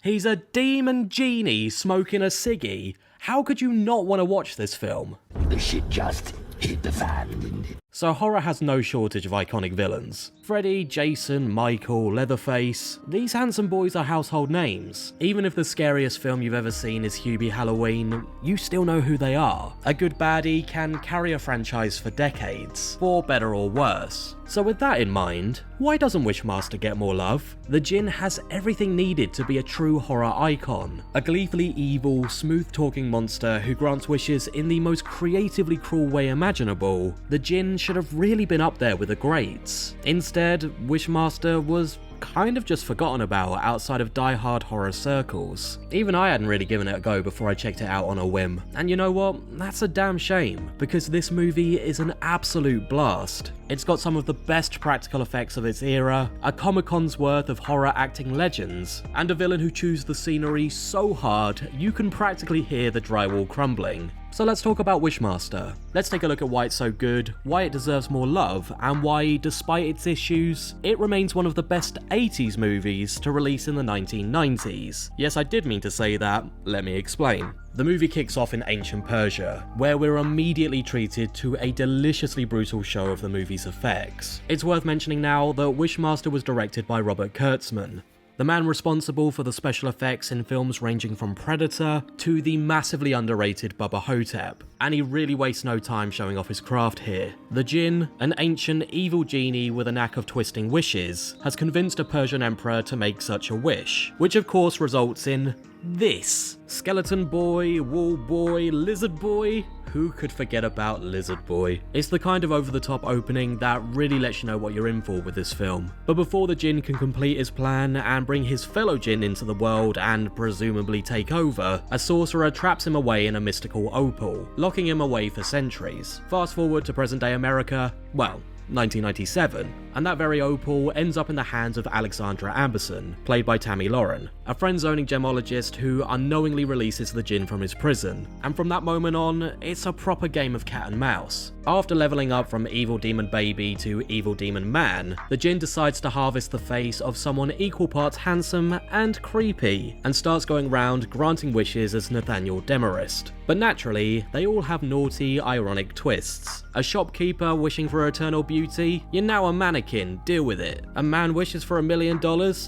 He's a demon genie smoking a ciggy. How could you not want to watch this film? The shit just hit the fan. So horror has no shortage of iconic villains. Freddy, Jason, Michael, Leatherface, these handsome boys are household names. Even if the scariest film you've ever seen is Hubie Halloween, you still know who they are. A good baddie can carry a franchise for decades, for better or worse. So with that in mind, why doesn't Wishmaster get more love? The Djinn has everything needed to be a true horror icon. A gleefully evil, smooth-talking monster who grants wishes in the most creatively cruel way imaginable. The Djinn should have really been up there with the greats. Instead, Wishmaster was kind of just forgotten about outside of die-hard horror circles. Even I hadn't really given it a go before I checked it out on a whim. And you know what? That's a damn shame, because this movie is an absolute blast. It's got some of the best practical effects of its era, a Comic-Con's worth of horror acting legends, and a villain who chews the scenery so hard you can practically hear the drywall crumbling. So let's talk about Wishmaster. Let's take a look at why it's so good, why it deserves more love, and why, despite its issues, it remains one of the best 80s movies to release in the 1990s. Yes, I did mean to say that, let me explain. The movie kicks off in ancient Persia, where we're immediately treated to a deliciously brutal show of the movie's effects. It's worth mentioning now that Wishmaster was directed by Robert Kurtzman, the man responsible for the special effects in films ranging from Predator to the massively underrated Bubba Hotep, and he really wastes no time showing off his craft here. The Djinn, an ancient evil genie with a knack of twisting wishes, has convinced a Persian emperor to make such a wish, which of course results in this. Skeleton boy, wall boy, lizard boy. Who could forget about Lizard Boy? It's the kind of over-the-top opening that really lets you know what you're in for with this film. But before the Djinn can complete his plan and bring his fellow Djinn into the world and presumably take over, a sorcerer traps him away in a mystical opal, locking him away for centuries. Fast forward to present-day America, well, 1997, and that very opal ends up in the hands of Alexandra Amberson, played by Tammy Lauren, a friend-zoning gemologist who unknowingly releases the Djinn from his prison, and from that moment on, it's a proper game of cat and mouse. After leveling up from evil demon baby to evil demon man, the Djinn decides to harvest the face of someone equal parts handsome and creepy, and starts going round granting wishes as Nathaniel Demarest. But naturally, they all have naughty, ironic twists. A shopkeeper wishing for eternal beauty? You're now a mannequin, deal with it. A man wishes for $1 million?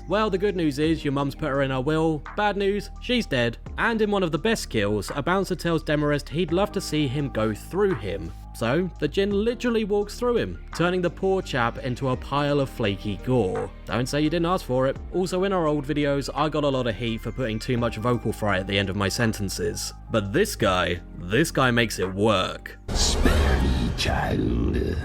Well, the good news is your mum's put her in her will. Bad news, she's dead. And in one of the best kills, a bouncer tells Demarest he'd love to see him go through him. So, the Djinn literally walks through him, turning the poor chap into a pile of flaky gore. Don't say you didn't ask for it. Also, in our old videos, I got a lot of heat for putting too much vocal fry at the end of my sentences. But this guy makes it work. Spare me, child.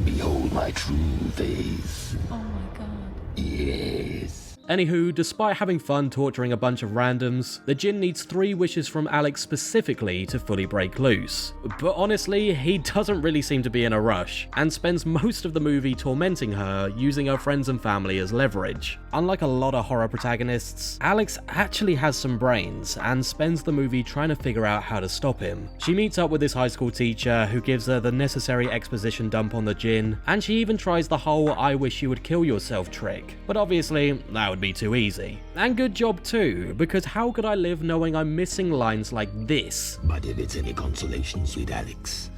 Behold my true face. Oh my god. Yes. Anywho, despite having fun torturing a bunch of randoms, the Djinn needs 3 wishes from Alex specifically to fully break loose. But honestly, he doesn't really seem to be in a rush, and spends most of the movie tormenting her, using her friends and family as leverage. Unlike a lot of horror protagonists, Alex actually has some brains, and spends the movie trying to figure out how to stop him. She meets up with this high school teacher who gives her the necessary exposition dump on the Djinn, and she even tries the whole "I wish you would kill yourself" trick. But obviously, that would be too easy. And good job too, because how could I live knowing I'm missing lines like this? But if it's any consolation, sweet Alex,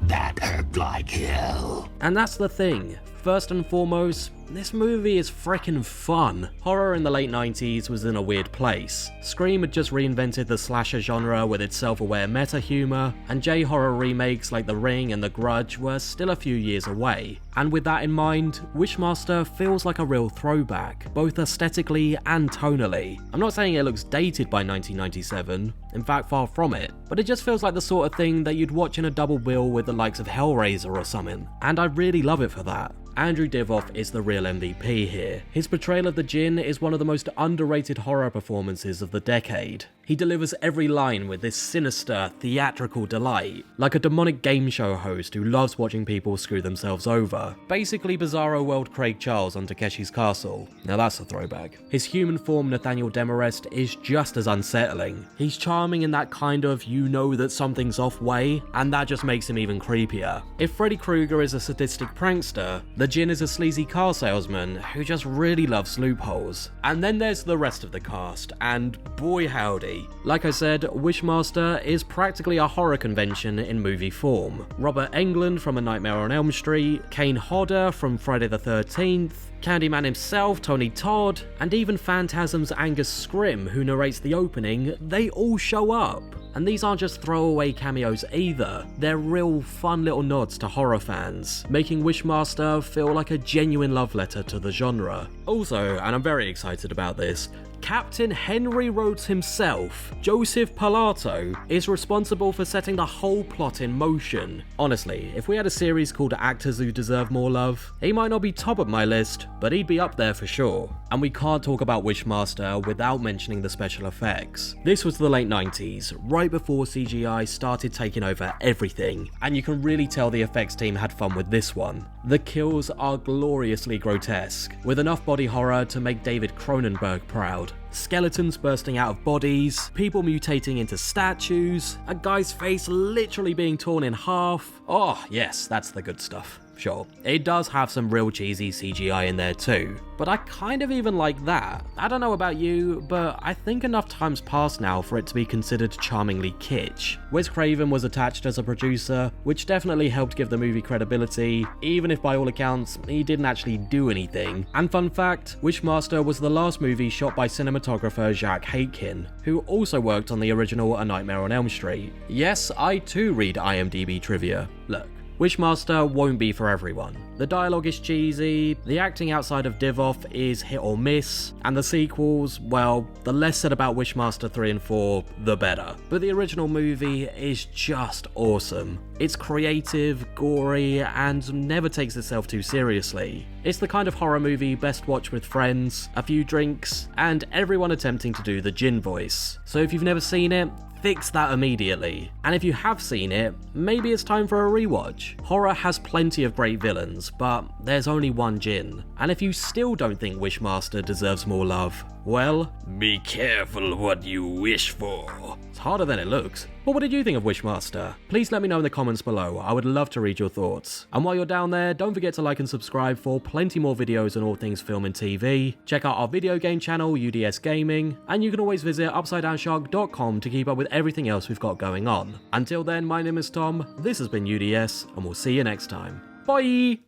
that hurt like hell. And that's the thing. First and foremost, this movie is frickin' fun. Horror in the late 90s was in a weird place. Scream had just reinvented the slasher genre with its self-aware meta-humor, and J-horror remakes like The Ring and The Grudge were still a few years away. And with that in mind, Wishmaster feels like a real throwback, both aesthetically and tonally. I'm not saying it looks dated by 1997, in fact far from it, but it just feels like the sort of thing that you'd watch in a double bill with the likes of Hellraiser or something, and I really love it for that. Andrew Divoff is the real MVP here. His portrayal of the Djinn is one of the most underrated horror performances of the decade. He delivers every line with this sinister, theatrical delight, like a demonic game show host who loves watching people screw themselves over. Basically Bizarro World Craig Charles on Takeshi's Castle. Now that's a throwback. His human form Nathaniel Demarest is just as unsettling. He's charming in that kind of you know that something's off way, and that just makes him even creepier. If Freddy Krueger is a sadistic prankster, the Djinn is a sleazy car salesman who just really loves loopholes. And then there's the rest of the cast, and boy howdy. Like I said, Wishmaster is practically a horror convention in movie form. Robert Englund from A Nightmare on Elm Street, Kane Hodder from Friday the 13th, Candyman himself, Tony Todd, and even Phantasm's Angus Scrimm, who narrates the opening, they all show up. And these aren't just throwaway cameos either, they're real fun little nods to horror fans, making Wishmaster feel like a genuine love letter to the genre. Also, and I'm very excited about this, Captain Henry Rhodes himself, Joseph Pilato, is responsible for setting the whole plot in motion. Honestly, if we had a series called Actors Who Deserve More Love, he might not be top of my list, but he'd be up there for sure. And we can't talk about Wishmaster without mentioning the special effects. This was the late 90s, right before CGI started taking over everything, and you can really tell the effects team had fun with this one. The kills are gloriously grotesque, with enough body horror to make David Cronenberg proud. Skeletons bursting out of bodies, people mutating into statues, a guy's face literally being torn in half. Oh yes, that's the good stuff. Sure, it does have some real cheesy CGI in there too, but I kind of even like that. I don't know about you, but I think enough time's passed now for it to be considered charmingly kitsch. Wes Craven was attached as a producer, which definitely helped give the movie credibility, even if by all accounts, he didn't actually do anything. And fun fact, Wishmaster was the last movie shot by cinematographer Jacques Haitkin, who also worked on the original A Nightmare on Elm Street. Yes, I too read IMDb trivia. Look, Wishmaster won't be for everyone. The dialogue is cheesy, the acting outside of Divoff is hit or miss, and the sequels, well, the less said about Wishmaster 3 and 4, the better. But the original movie is just awesome. It's creative, gory, and never takes itself too seriously. It's the kind of horror movie best watched with friends, a few drinks, and everyone attempting to do the Djinn voice. So if you've never seen it, fix that immediately. And if you have seen it, maybe it's time for a rewatch. Horror has plenty of great villains, but there's only one Djinn. And if you still don't think Wishmaster deserves more love, well, Be careful what you wish for. it's harder than it looks. But what did you think of Wishmaster? Please let me know in the comments below, I would love to read your thoughts. And while you're down there, don't forget to like and subscribe for plenty more videos on all things film and TV. Check out our video game channel, UDS Gaming, and you can always visit UpsideDownShark.com to keep up with everything else we've got going on. Until then, my name is Tom, this has been UDS, and we'll see you next time. Bye!